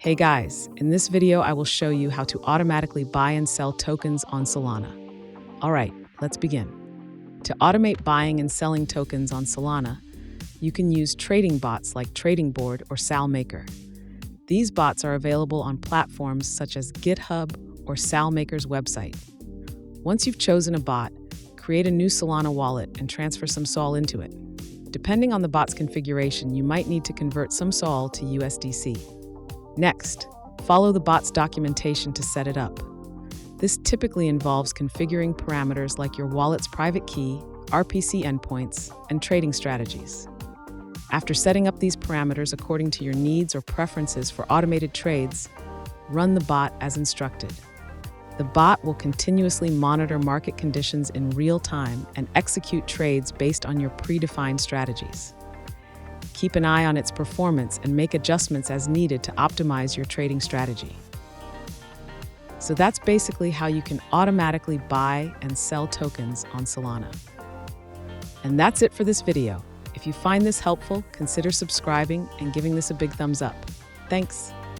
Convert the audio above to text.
Hey guys, in this video I will show you how to automatically buy and sell tokens on Solana. Alright, let's begin. To automate buying and selling tokens on Solana, you can use trading bots like Trading Board or SalMaker. These bots are available on platforms such as GitHub or SalMaker's website. Once you've chosen a bot, create a new Solana wallet and transfer some SOL into it. Depending on the bot's configuration, you might need to convert some SOL to USDC. Next, follow the bot's documentation to set it up. This typically involves configuring parameters like your wallet's private key, RPC endpoints, and trading strategies. After setting up these parameters according to your needs or preferences for automated trades, run the bot as instructed. The bot will continuously monitor market conditions in real time and execute trades based on your predefined strategies. Keep an eye on its performance and make adjustments as needed to optimize your trading strategy. So that's basically how you can automatically buy and sell tokens on Solana. And that's it for this video. If you find this helpful, consider subscribing and giving this a big thumbs up. Thanks.